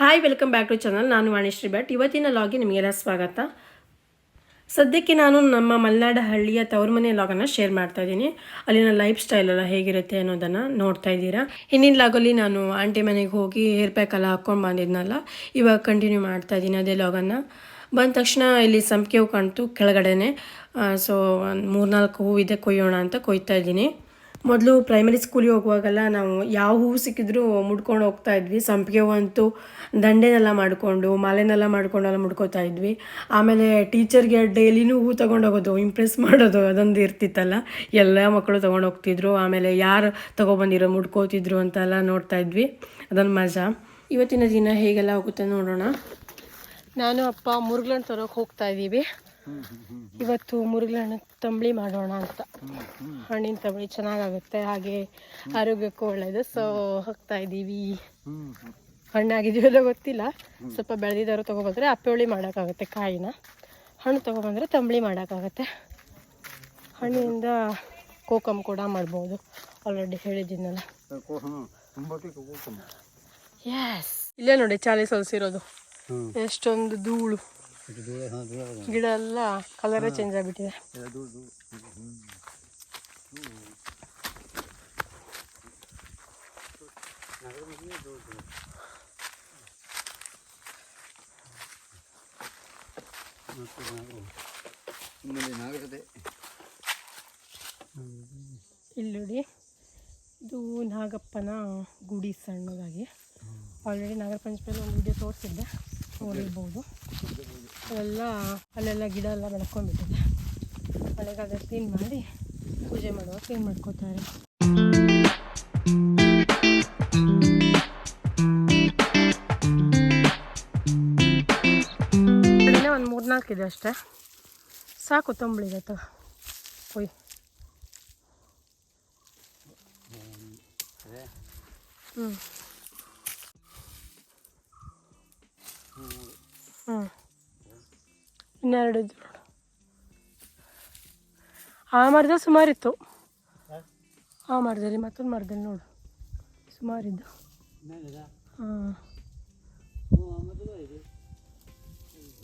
Hi, welcome back to channel. ನಾನು ವಾಣಿಶ್ರೀ ಭಟ್. ಇವತ್ತಿನ ಲಾಗ್ಗೆ ನಿಮಗೆಲ್ಲ ಸ್ವಾಗತ. ಸದ್ಯಕ್ಕೆ ನಾನು ನಮ್ಮ ಮಲೆನಾಡ ಹಳ್ಳಿಯ ತವರು ಮನೆ ಲಾಗನ್ನು ಶೇರ್ ಮಾಡ್ತಾ ಇದ್ದೀನಿ. ಅಲ್ಲಿನ ಲೈಫ್ ಸ್ಟೈಲ್ ಎಲ್ಲ ಹೇಗಿರುತ್ತೆ ಅನ್ನೋದನ್ನು ನೋಡ್ತಾ ಇದ್ದೀರಾ. ಹಿಂದಿನ ಲಾಗಲ್ಲಿ ನಾನು ಆಂಟಿ ಮನೆಗೆ ಹೋಗಿ ಹೇರ್ ಪ್ಯಾಕ್ ಎಲ್ಲ ಹಾಕ್ಕೊಂಡು ಬಂದಿದ್ನಲ್ಲ, ಇವಾಗ ಕಂಟಿನ್ಯೂ ಮಾಡ್ತಾ ಇದ್ದೀನಿ ಅದೇ ಲಾಗನ್ನು. ಬಂದ ತಕ್ಷಣ ಇಲ್ಲಿ ಸಂಪಿಗೆ ಹೂವು ಕಾಣ್ತು ಕೆಳಗಡೆನೆ. ಸೊ ಒಂದು 3-4 ಹೂವು ಇದೆ, ಕೊಯ್ಯೋಣ ಅಂತ ಕೊಯ್ತಾ ಇದ್ದೀನಿ. ಮೊದಲು ಪ್ರೈಮರಿ ಸ್ಕೂಲಿಗೆ ಹೋಗುವಾಗೆಲ್ಲ ನಾವು ಯಾವ ಹೂವು ಸಿಕ್ಕಿದ್ರೂ ಮುಡ್ಕೊಂಡು ಹೋಗ್ತಾ ಇದ್ವಿ. ಸಂಪಿಗೆ ಹೂವು ಅಂತೂ ದಂಡೆನೆಲ್ಲ ಮಾಡಿಕೊಂಡು ಮಾಲೆನೆಲ್ಲ ಮಾಡ್ಕೊಂಡೆಲ್ಲ ಮುಡ್ಕೋತಾ ಇದ್ವಿ. ಆಮೇಲೆ ಟೀಚರ್ಗೆ ಡೈಲಿನೂ ಹೂವು ತೊಗೊಂಡೋಗೋದು, ಇಂಪ್ರೆಸ್ ಮಾಡೋದು ಅದೊಂದು ಇರ್ತಿತ್ತಲ್ಲ. ಎಲ್ಲ ಮಕ್ಕಳು ತೊಗೊಂಡೋಗ್ತಿದ್ರು. ಆಮೇಲೆ ಯಾರು ತೊಗೊಬಂದಿರೋ ಮುಡ್ಕೋತಿದ್ರು ಅಂತೆಲ್ಲ ನೋಡ್ತಾ ಇದ್ವಿ. ಅದೊಂದು ಮಜಾ. ಇವತ್ತಿನ ದಿನ ಹೇಗೆಲ್ಲ ಹೋಗುತ್ತೆ ನೋಡೋಣ. ನಾನು ಅಪ್ಪ ಮುರುಗ್ಲಣ್ಣ ತರೋಕೆ ಹೋಗ್ತಾ ಇದ್ದೀವಿ. ಇವತ್ತು ಮುರುಗ್ಲಣ್ಣ ತಂಬಳಿ ಮಾಡೋಣ ಅಂತ. ಹಣ್ಣಿನ ತಂಬಳಿ ಚೆನ್ನಾಗಾಗುತ್ತೆ, ಹಾಗೆ ಆರೋಗ್ಯಕ್ಕೂ ಒಳ್ಳೆಯದು. ಸೊ ಹೋಗ್ತಾ ಇದ್ದೀವಿ. ಹಣ್ಣಾಗಿದೆಯಲ್ಲ ಗೊತ್ತಿಲ್ಲ, ಸ್ವಲ್ಪ ಬೆಳೆದಿದ್ದಾರು ತೊಗೊಬಂದರೆ ಅಪ್ಪೆ ಮಾಡೋಕ್ಕಾಗುತ್ತೆ. ಕಾಯಿನ ಹಣ್ಣು ತೊಗೊಬಂದರೆ ತಂಬಳಿ ಮಾಡೋಕ್ಕಾಗತ್ತೆ. ಹಣ್ಣಿನಿಂದ ಕೋಕಮ್ ಕೂಡ ಮಾಡ್ಬೋದು, ಆಲ್ರೆಡಿ ಹೇಳಿದ್ದೀನಲ್ಲ. ಎಸ್, ಇಲ್ಲೇ ನೋಡಿ ಚಾಲಿ ಸೊಲ್ಸಿರೋದು. ಎಷ್ಟೊಂದು ಧೂಳು, ಗಿಡ ಎಲ್ಲ ಕಲರೇ ಚೇಂಜ್ ಆಗಿಬಿಟ್ಟಿದೆ. ಇಲ್ಲಿ ನೋಡಿ, ಇದು ನಾಗಪ್ಪನ ಗುಡಿ ಸಣ್ಣದಾಗಿ. ಆಲ್ರೆಡಿ ನಾಗರ ಪಂಚಮಿಯಲ್ಲಿ ಒಂದು ವಿಡಿಯೋ ತೋರಿಸಿದ್ದೆ, ನೋಡಿರ್ಬೋದು. ಅಲ್ಲೆಲ್ಲ ಗಿಡ ಎಲ್ಲ ಬೆಳ್ಕೊಂಡ್ಬಿಟ್ಟಿದೆ. ಮಳೆಗಾಲ ಕ್ಲೀನ್ ಮಾಡಿ ಪೂಜೆ ಮಾಡುವಾಗ ಕ್ಲೀನ್ ಮಾಡ್ಕೋತಾರೆ. ಒಂದು 3-4 ಇದೆ ಅಷ್ಟೇ, ಸಾಕು ತಂಬಳಿಗೆ. ಕೊಯ್ ಇನ್ನೆರಡು ಇದ್ದು ನೋಡು. ಆ ಮರದಲ್ಲಿ ಸುಮಾರಿತ್ತು, ಆ ಮರದಲ್ಲಿ ಮತ್ತೊಂದು ಮರದಲ್ಲಿ ನೋಡು ಸುಮಾರಿದ್ದು.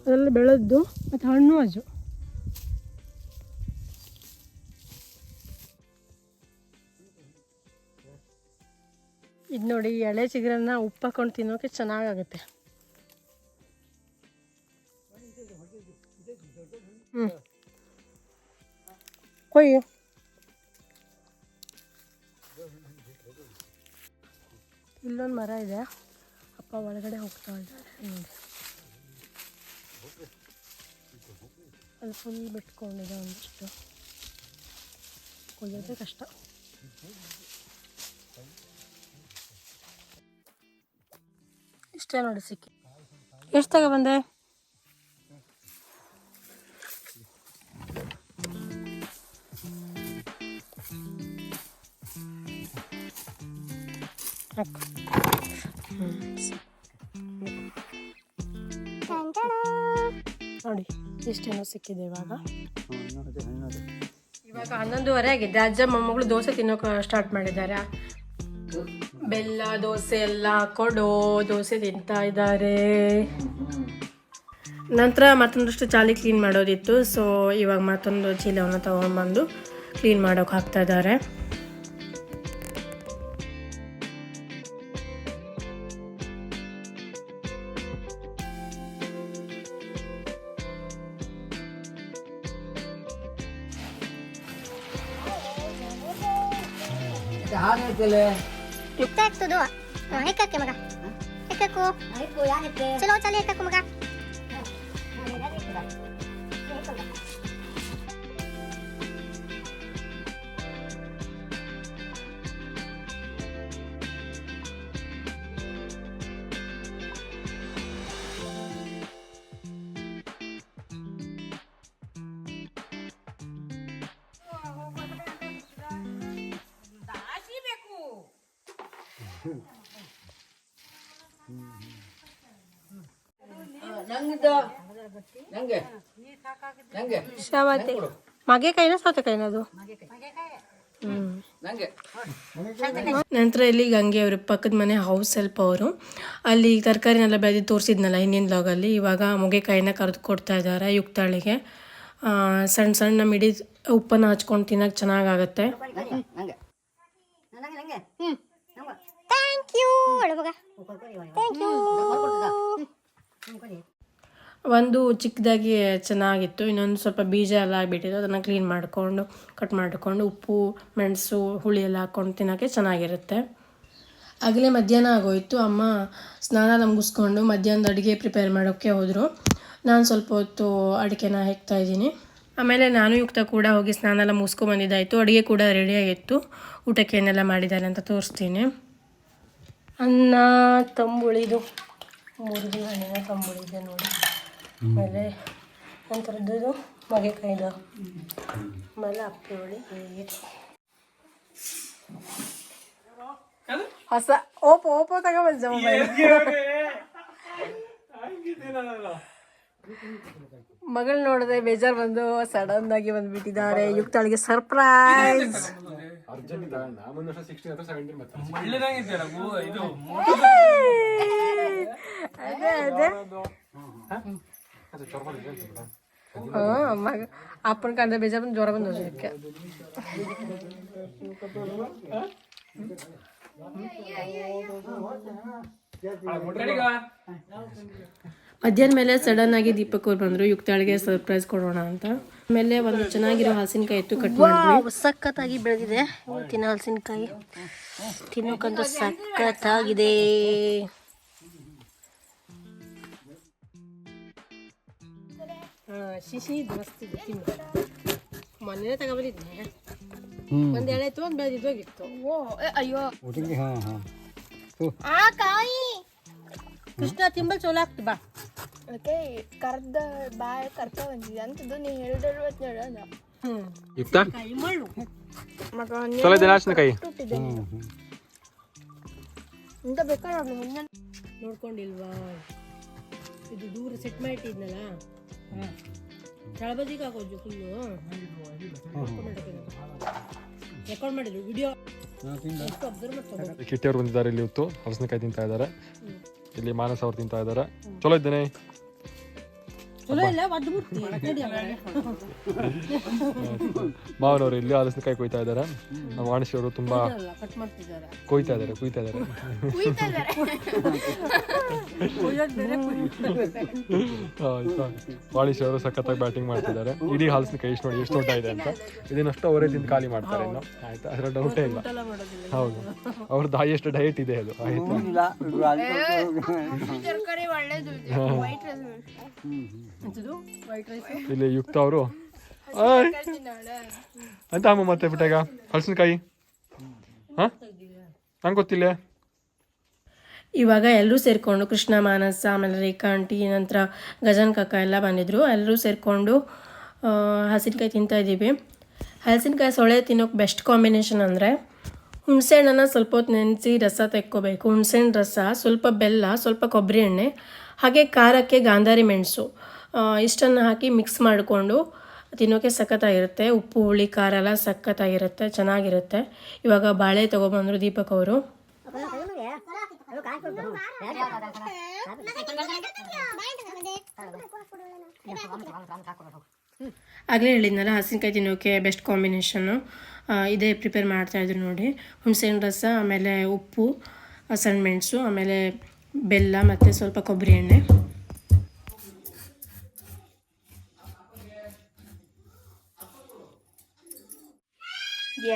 ಅದೆಲ್ಲ ಬೆಳೆದ್ದು ಮತ್ತು ಹಣ್ಣು ಅಜು. ಇದು ನೋಡಿ, ಎಳೆ ಚಿಗುರನ್ನ ಉಪ್ಪು ಹಾಕೊಂಡು ತಿನ್ನೋಕೆ ಚೆನ್ನಾಗಾಗುತ್ತೆ. ಕೊಯ್ಯು. ಇಲ್ಲೊಂದು ಮರ ಇದೆ, ಅಪ್ಪ ಒಳಗಡೆ ಹೋಗ್ತಾ ಇದ್ದಾರೆ ನೋಡಿ. ಅದು ಫುಲ್ ಬಿಟ್ಕೊಂಡಿದೆ, ಒಂದಿಷ್ಟು ಕೊಯ್ಯೋದೇ ಕಷ್ಟ. ಇಷ್ಟೇ ನೋಡಿ ಸಿಕ್ಕಿ. ಎಷ್ಟು ತಗೊಬಂದೆ? ನೋಡಿ ಇಷ್ಟೇನೋ ಸಿಕ್ಕಿದೆ. ಇವಾಗ 11:30 ಆಗಿದೆ. ಅಜ್ಜ ಮೊಮ್ಮಗಳು ದೋಸೆ ತಿನ್ನೋಕೆ ಸ್ಟಾರ್ಟ್ ಮಾಡಿದ್ದಾರೆ. ಬೆಲ್ಲ ದೋಸೆ ಎಲ್ಲ ಹಾಕೊಂಡು ದೋಸೆ ತಿಂತಾ ಇದ್ದಾರೆ. ನಂತರ ಮತ್ತೊಂದಷ್ಟು ಚಾಲಿ ಕ್ಲೀನ್ ಮಾಡೋದಿತ್ತು. ಸೊ ಇವಾಗ ಮತ್ತೊಂದು ಚೀಲವನ್ನು ತೊಗೊಂಡ್ಬಂದು ಕ್ಲೀನ್ ಮಾಡೋಕೆ ಹಾಕ್ತಾ ಇದ್ದಾರೆ. चलो चलिए मगा ಶಾವತೆ ಮಾಗೆ ಕೈನ ಸೌತೆ ಕೈನ ಅದು ನಂತರ ಇಲ್ಲಿ ಗಂಗೆ ಅವರು ಪಕ್ಕದ ಮನೆ ಹೌಸ್ ಹೆಲ್ಪ್ ಅವರು ಅಲ್ಲಿ ತರಕಾರಿನೆಲ್ಲ ಬೆಳೆದು ತೋರಿಸಿದ್ನಲ್ಲ ಹಿಂದಿನ ಲಾಗಲ್ಲಿ. ಇವಾಗ ಮುಗೆಕಾಯಿನ ಕರೆದು ಕೊಡ್ತಾ ಇದ್ದಾರೆ ಯುಕ್ತಾಳಿಗೆ. ಸಣ್ಣ ಸಣ್ಣ ಮಿಡಿ ಉಪ್ಪನ್ನು ಹಚ್ಕೊಂಡು ತಿನ್ನೋಕೆ ಚೆನ್ನಾಗಾಗತ್ತೆ. ಒಂದು ಚಿಕ್ಕದಾಗಿ ಚೆನ್ನಾಗಿತ್ತು, ಇನ್ನೊಂದು ಸ್ವಲ್ಪ ಬೀಜ ಎಲ್ಲ ಆಗಿಬಿಟ್ಟಿತ್ತು. ಅದನ್ನು ಕ್ಲೀನ್ ಮಾಡಿಕೊಂಡು ಕಟ್ ಮಾಡಿಕೊಂಡು ಉಪ್ಪು ಮೆಣಸು ಹುಳಿ ಎಲ್ಲ ಹಾಕ್ಕೊಂಡು ತಿನ್ನೋಕ್ಕೆ ಚೆನ್ನಾಗಿರುತ್ತೆ. ಆಗಲೇ ಮಧ್ಯಾಹ್ನ ಆಗೋಯಿತು. ಅಮ್ಮ ಸ್ನಾನ ಎಲ್ಲ ಮುಗಿಸ್ಕೊಂಡು ಮಧ್ಯಾಹ್ನದ ಅಡುಗೆ ಪ್ರಿಪೇರ್ ಮಾಡೋಕ್ಕೆ ಹೋದರು. ನಾನು ಸ್ವಲ್ಪ ಹೊತ್ತು ಅಡುಗೆನ ಹೆಕ್ತಾ ಇದ್ದೀನಿ. ಆಮೇಲೆ ನಾನು ಯುಕ್ತ ಕೂಡ ಹೋಗಿ ಸ್ನಾನ ಎಲ್ಲ ಮುಗಿಸ್ಕೊಂಬಂದಿದ್ದಾಯಿತು. ಅಡುಗೆ ಕೂಡ ರೆಡಿಯಾಗಿತ್ತು. ಊಟಕ್ಕೆ ಏನೆಲ್ಲ ಮಾಡಿದ್ದಾರೆ ಅಂತ ತೋರಿಸ್ತೀನಿ. ಅನ್ನ ತಂಬುಳಿದು 3 ದಿನ ಹಣ್ಣಿನ ತಂಬುಳಿದೆ ನೋಡಿ. ಆಮೇಲೆ ನಂತರದ್ದು ಮಗೆಕಾಯ್ದು, ಆಮೇಲೆ ಅಪ್ಪಿ ಹುಳಿ ಹೊಸ ಓಪೋ ತಗೊಂಬಂದ ಮಗಳು ನೋಡಿದೆ ಬೇಜಾರು ಬಂದು ಸಡನ್ ಆಗಿ ಬಂದ್ಬಿಟ್ಟಿದ್ದಾರೆ. ಯುಕ್ತಾಳಿಗೆ ಸರ್ಪ್ರೈಸ್. ಮಗ ಅಪ್ಪನ ಕಂಡ್ರೆ ಬೇಜಾರು ಬಂದು ಜ್ವರ ಬಂದು ಅದಕ್ಕೆ ಮಧ್ಯಾಹ್ನ ಮೇಲೆ ಸಡನ್ ಆಗಿ ದೀಪಕ್ ಅವ್ರು ಬಂದರು. ಯುಕ್ತಾಳಿಗೆ ಸರ್ಪ್ರೈಸ್ ಕೊಡೋಣ ಅಂತ. ಆಮೇಲೆ ಒಂದು ಚೆನ್ನಾಗಿರೋ ಹಲಸಿನಕಾಯಿ ಎತ್ತು ಕಟ್ ಮಾಡಿದ್ವಿ. ಸಖತ್ತಾಗಿ ಬೆಳೆದಿದೆ ಇವತ್ತಿನ ಹಲಸಿನಕಾಯಿ, ತಿನ್ನೋಕ್ಕಂತೂ ಸಖತ್ತಾಗಿದೆ. ಶಿಶಿ ಮಸ್ತಿದೆ, ತಿನ್ನು. ಮೊನ್ನೆ ತಗೊಬಂದಿದ್ದೆ, ಒಂದು ಎಳೆ ಇತ್ತು, ಒಂದು ಬೆಳೆದಿದ್ದೋಗಿತ್ತು. ಅಯ್ಯೋ ಕೃಷ್ಣ ತಿಂಬಲ್ ಚೋಲ ಆಗ್ತು ಬಾ. ಓಕೆ ಕರ್ದ ಬಾಯ್ ಕರ್ಕ ಬಂದಿದೆ ಅಂತದ್ದು ನೀ ಹೇಳಿದ್ರು ನೋಡೋಣ. ಯುಕ್ತ ಚಲೋ ಇದೆ ಹಲಸಿನಕಾಯಿ. ಇಂತ ಬೇಕಾದ್ರೆ ನೋಡ್ಕೊಂಡಿಲ್ವಾ? ಇದು ದೂರ ಸೆಟ್ ಮಾಡಿಟ್ಟಿದ್ನಲ್ಲ, ತಳಬದಿಗೆ ಹಾಕೋದು ಫುಲ್ಲು ರೆಕಾರ್ಡ್ ಮಾಡಿದ್ರು ವಿಡಿಯೋ. ಕಿಟ್ಟಿ ಅವ್ರು ಬಂದಿದ್ದಾರೆ ಇಲ್ಲಿ ಇವತ್ತು. ಹಲಸಿನಕಾಯಿ ತಿಂತಾ ಇದ್ದಾರೆ. ಇಲ್ಲಿ ಮಾನಸ ಅವ್ರು ತಿಂತಾ ಇದ್ದಾರೆ. ಚಲೋ ಇದ್ದೇನೆ. ಮಾವನವರು ಇಲ್ಲಿ ಹಲಸಿನಕಾಯಿ ಕೊಯ್ತಾ ಇದ್ದಾರೆ. ನಮ್ಮ ವಾಣಿಶ್ ಅವರು ತುಂಬಾ ಕೊಯ್ತಾ ಇದ್ದಾರೆ. ವಾಣಿಶ್ ಅವರು ಸಖತ್ತಾಗಿ ಬ್ಯಾಟಿಂಗ್ ಮಾಡ್ತಿದ್ದಾರೆ. ಇಡೀ ಹಲಸಿನಕಾಯಿ ಎಷ್ಟು ನೋಡಿ ಎಷ್ಟು ದೊಡ್ಡ ಇದೆ ಅಂತ. ಇದನ್ನಷ್ಟು ಅವರೇ ತಿಂದು ಖಾಲಿ ಮಾಡ್ತಾರೆ ಇನ್ನು. ಆಯ್ತಾ, ಅದರ ಡೌಟೇ ಇಲ್ಲ. ಹೌದು, ಅವ್ರದ್ದು ಹೈಯೆಸ್ಟ್ ಡಯಟ್ ಇದೆ ಅದು. ಆಯ್ತಾ, ಇಲ್ಲಿ ಯುಕ್ತ ಅವರು ಅಂತ ಅಮ್ಮ ಮತ್ತೆ ಬಿಟ್ಟಾಗ ಹಲಸಿನಕಾಯಿ ನಂಗೆ ಗೊತ್ತಿಲ್ಲ. ಇವಾಗ ಎಲ್ಲರೂ ಸೇರಿಕೊಂಡು ಕೃಷ್ಣ, ಮಾನಸ, ಆಮೇಲೆ ರೇಖಾ ಆಂಟಿ, ನಂತರ ಗಜನ್ ಕಾಕ ಎಲ್ಲ ಬಂದಿದ್ರು. ಎಲ್ಲರೂ ಸೇರಿಕೊಂಡು ಹಲಸಿನಕಾಯಿ ತಿಂತಾ ಇದ್ದೀವಿ. ಹಲಸಿನಕಾಯಿ ಸೊಳ್ಳೆ ತಿನ್ನೋಕೆ ಬೆಸ್ಟ್ ಕಾಂಬಿನೇಷನ್ ಅಂದರೆ ಹುಣಸೆಹಣ್ಣನ್ನು ಸ್ವಲ್ಪ ಹೊತ್ತು ನೆನೆಸಿ ರಸ ತೆಕ್ಕೋಬೇಕು. ಹುಣಸೆಹಣ್ಣು ರಸ, ಸ್ವಲ್ಪ ಬೆಲ್ಲ, ಸ್ವಲ್ಪ ಕೊಬ್ಬರಿ ಎಣ್ಣೆ, ಹಾಗೆ ಖಾರಕ್ಕೆ ಗಾಂಧಾರಿ ಮೆಣಸು ಇಷ್ಟನ್ನು ಹಾಕಿ ಮಿಕ್ಸ್ ಮಾಡಿಕೊಂಡು ತಿನ್ನೋಕ್ಕೆ ಸಖತ್ತಾಗಿರುತ್ತೆ. ಉಪ್ಪು ಹುಳಿ ಖಾರ ಎಲ್ಲ ಸಖತ್ತಾಗಿರುತ್ತೆ, ಚೆನ್ನಾಗಿರುತ್ತೆ. ಇವಾಗ ಬಾಳೆ ತೊಗೊಬಂದರು ದೀಪಕ್ ಅವರು. ಆಗಲೇ ಹೇಳಿದ್ನಲ್ಲ ಹಲಸಿನಕಾಯಿ ತಿನ್ನೋಕ್ಕೆ ಬೆಸ್ಟ್ ಕಾಂಬಿನೇಷನ್ನು ಇದೇ ಪ್ರಿಪೇರ್ ಮಾಡ್ತಾಯಿದ್ರು ನೋಡಿ. ಹುಣಸೆಹಣ್ಣು ರಸ, ಆಮೇಲೆ ಉಪ್ಪು, ಸಣ್ಣ ಮೆಣಸು, ಆಮೇಲೆ ಬೆಲ್ಲ ಮತ್ತು ಸ್ವಲ್ಪ ಕೊಬ್ಬರಿ ಎಣ್ಣೆ.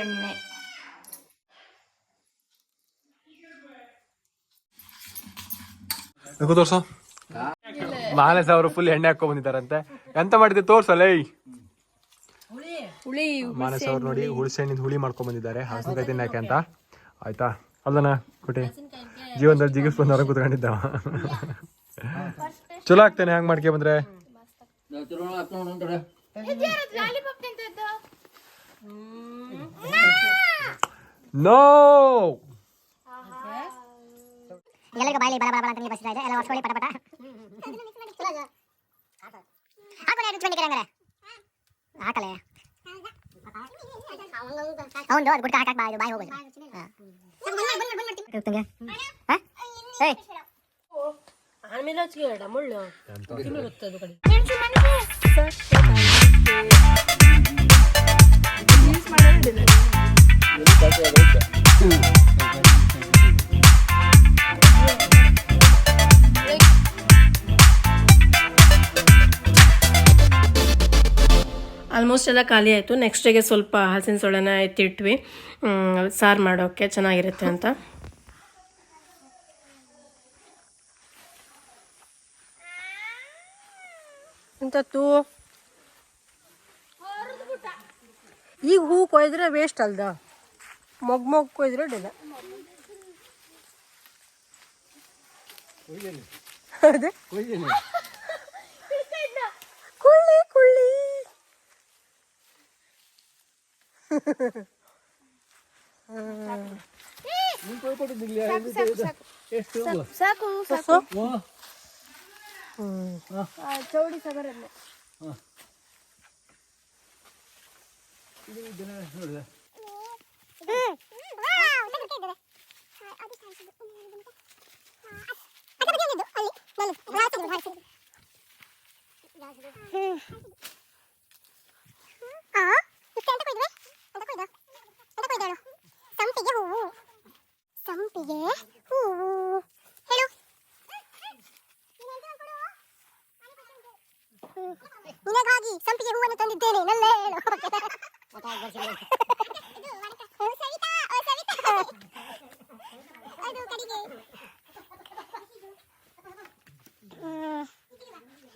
ಎಣ್ಣೆ ತೋರ್ಸ. ಮಾನಸ ಅವರು ಫುಲ್ ಎಣ್ಣೆ ಹಾಕೊಂಡ್ ಬಂದಿದ್ದಾರಂತೆ. ಎಂತ ಮಾಡಿದ್ದೆ ತೋರ್ಸಲ್ಲ. ಹುಳಿ ಮಾನಸ ಅವ್ರು ನೋಡಿ ಹುಣಸೆಹಣ್ಣಿಂದ ಹುಳಿ ಮಾಡ್ಕೊಂಡ್ ಬಂದಿದ್ದಾರೆ ಹಲಸಿನಕಾಯಿ ತಿನ್ನಕ್ಕೆ ಅಂತ. ಆಯ್ತಾ, ಅಲ್ಲನ ಕುಟಿ ಜೀವನದಲ್ಲಿ ಜಿಗಿಸ್ ಬಂದವ್ರ ಕುತ್ಕೊಂಡಿದ್ದಾವ. ಚಲೋ ಆಗ್ತೇನೆ ಹಂಗ್ ಮಾಡ್ಕೆ ಬಂದ್ರೆ. ನೋ ಎಲ್ಲರಿಗೂ ಬಾಯಲ್ಲಿ ಬಲ ಬಲ ಬಲ ಅಂತ ಬಸ್ತಾ ಇದೆ. ಎಲ್ಲ ಹೊಸ್ಕೊಳ್ಳಿ ಪಟ ಪಟ ಹಾಕೊಳ್ಳಿ. ರುಚಿ ಬಂದಿಕ್ಕೆ ಹಂಗಾರೆ ಹಾಕಲೆ ಅವನು ಅದು ಗುಡ್ಕ ಹಾಕಕ್ಕೆ ಬಾಯಿ ಹೋಗೋದು ತಂಗೆ ಆಮೇಲೆ ಹಚ್ಚಿಡ ಮುಳ್ಳು ಗೊತ್ತದು ಕಡೆ ಆಲ್ಮೋಸ್ಟ್ ಎಲ್ಲ ಖಾಲಿ ಆಯಿತು. ನೆಕ್ಸ್ಟ್ ಡೇಗೆ ಸ್ವಲ್ಪ ಹಲಸಿನ ಸೊಳೆನ ಎತ್ತಿಟ್ವಿ ಸಾರು ಮಾಡೋಕ್ಕೆ ಚೆನ್ನಾಗಿರುತ್ತೆ ಅಂತ. ಎಂತತ್ತು ಈಗ ಹೂ ಕೊಯ್ದ್ರೆ ವೇಸ್ಟ್ ಅಲ್ದ, ಮೊಗ್ ಕೊಯ್ದ್ರೆ ಅಡ್ಡಿಲ್ಲ. ಅದೇ ಕುಳ್ಳಿ ಕುಳ್ಳಿ ಸಾಕು ಸಾಕು ಚೌಡಿ ಸಗರಲ್ಲ ಸಂಪಿಗೆ ಹೂವು ಹೇಳು ನಿನಗಾಗಿ ಸಂಪಿಗೆ ಹೂವನ್ನು ತಂದಿದ್ದೇನೆ ನಲ್ಲ ಹೇಳು. ಅದು ಕಡೆಗೆ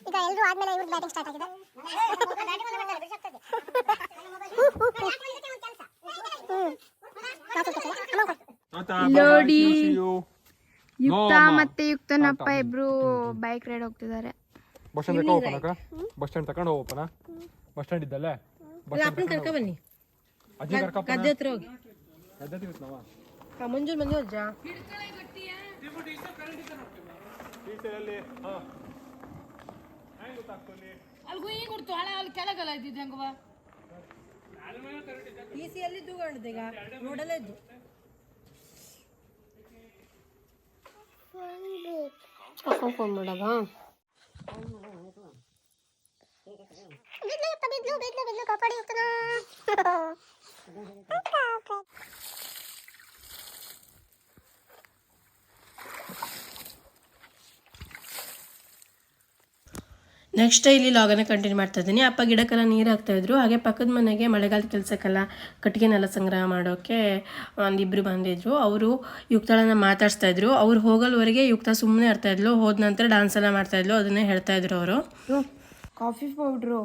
ಈಗ ಎಲ್ಲರೂ ಆದ್ಮೇಲೆ ಇವ್ರು ಬ್ಯಾಟಿಂಗ್ ಸ್ಟಾರ್ಟ್ ಆಗಿದೆ. ನೋಡಿ ಯುಕ್ತ ಮತ್ತೆ ಯುಕ್ತನಪ್ಪ ಇಬ್ರು ಬೈಕ್ ರೈಡ್ ಹೋಗ್ತಿದ್ದಾರೆ. ಬಸ್ ಸ್ಟ್ಯಾಂಡ್ ಓಪನ್ ಅಕ್ಕ, ಬಸ್ ಸ್ಟ್ಯಾಂಡ್ ತಗೊಂಡು ಓಪನ. ಬಸ್ ಸ್ಟ್ಯಾಂಡ್ ಇದ್ದಲ್ಲೇ ಅಪ್ಪನ ಕರ್ಕ ಬನ್ನಿ, ಅಜ್ಜಿ ಕರ್ಕಪ್ಪ ಗದ್ದೆ ಹತ್ರ ಹೋಗಿ. ಗದ್ದೆ ಇರ್ತಾವ ಮುಂಜಾನೆ ಬಂದಿ ಅಜ್ಜ. ಎಲ್ಲಿ ತಗೊಂಡಿದ್ದೆ ಈಗ ರೋಡಲ್ಲೇ ಇದ್ದು. ಫೋನ್ ಮಾಡವಾ ಬಿದ್ಲು ಕಾಪಾಡಿ ಹೋಗ್ತಾನ. ನೆಕ್ಸ್ಟ್ ಇಲ್ಲಿ ಲಾಗನ್ನ ಕಂಟಿನ್ಯೂ ಮಾಡ್ತಾ ಇದ್ದೀನಿ. ಅಪ್ಪ ಗಿಡಕ್ಕೆಲ್ಲ ನೀರು ಹಾಕ್ತಾಯಿದ್ರು. ಹಾಗೆ ಪಕ್ಕದ ಮನೆಗೆ ಮಳೆಗಾಲದ ಕೆಲಸಕ್ಕೆಲ್ಲ ಕಟ್ಟಿಗೆನೆಲ್ಲ ಸಂಗ್ರಹ ಮಾಡೋಕ್ಕೆ ಒಂದಿಬ್ಬರು ಬಂದಿದ್ರು. ಅವರು ಯುಕ್ತಳನ್ನ ಮಾತಾಡಿಸ್ತಾಯಿದ್ರು. ಅವ್ರು ಹೋಗೋಲ್ವರೆಗೆ ಯುಕ್ತ ಸುಮ್ಮನೆ ಇರ್ತಾಯಿದ್ಲು. ಹೋದ ನಂತರ ಡ್ಯಾನ್ಸ್ ಎಲ್ಲ ಮಾಡ್ತಾಯಿದ್ಲು. ಅದನ್ನೇ ಹೇಳ್ತಾಯಿದ್ರು ಅವರು. ಕಾಫಿ ಪೌಡ್ರು,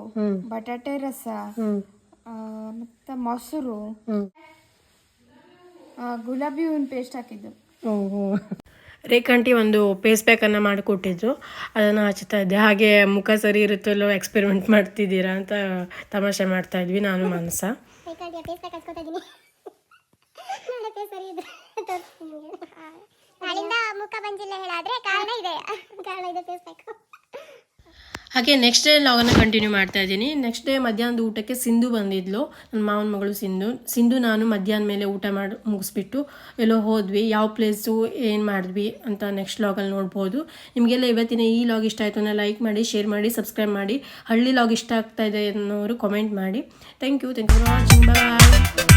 ಬಟಾಟೆ ರಸ, ಮತ್ತು ಮೊಸರು, ಗುಲಾಬಿ ಹೂವಿನ ಪೇಸ್ಟ್ ಹಾಕಿದ್ದು. ಓಹೋ, ರೇಖಾಂಟಿ ಒಂದು ಫೇಸ್ ಪ್ಯಾಕನ್ನು ಮಾಡಿಕೊಟ್ಟಿದ್ರು. ಅದನ್ನು ಹಚ್ತಾ ಇದ್ದೆ. ಹಾಗೆ ಮುಖ ಸರಿ ಇರುತ್ತಲ್ಲೋ ಎಕ್ಸ್ಪೆರಿಮೆಂಟ್ ಮಾಡ್ತಿದ್ದೀರಾ ಅಂತ ತಮಾಷೆ ಮಾಡ್ತಾ ಇದ್ವಿ ನಾನು ಮನಸ. ಮುಖ ಬಂದಿಲ್ಲ ಹೇಳಾದ್ರೆ ಕಾರಣ ಇದೆ ಫೇಸ್ ಪ್ಯಾಕ್. ಹಾಗೆ ನೆಕ್ಸ್ಟ್ ಡೇ ಲಾಗನ್ನು ಕಂಟಿನ್ಯೂ ಮಾಡ್ತಾ ಇದ್ದೀನಿ. ನೆಕ್ಸ್ಟ್ ಡೇ ಮಧ್ಯಾಹ್ನದ ಊಟಕ್ಕೆ ಸಿಂಧು ಬಂದಿದ್ಲು, ನನ್ನ ಮಾವನ ಮಗಳು ಸಿಂಧು ನಾನು ಮಧ್ಯಾಹ್ನ ಮೇಲೆ ಊಟ ಮಾಡಿ ಮುಗಿಸ್ಬಿಟ್ಟು ಎಲ್ಲೋ ಹೋದ್ವಿ. ಯಾವ ಪ್ಲೇಸು ಏನು ಮಾಡಿದ್ವಿ ಅಂತ ನೆಕ್ಸ್ಟ್ ಲಾಗಲ್ಲಿ ನೋಡ್ಬೋದು. ನಿಮಗೆಲ್ಲ ಇವತ್ತಿನ ಈ ಲಾಗ್ ಇಷ್ಟ ಆಯಿತು ಅಂದರೆ ಲೈಕ್ ಮಾಡಿ, ಶೇರ್ ಮಾಡಿ, ಸಬ್ಸ್ಕ್ರೈಬ್ ಮಾಡಿ. ಹಳ್ಳಿ ಲಾಗ್ ಇಷ್ಟ ಆಗ್ತಾ ಇದೆ ಅನ್ನೋರು ಕಾಮೆಂಟ್ ಮಾಡಿ. Thank you for watching. Bye.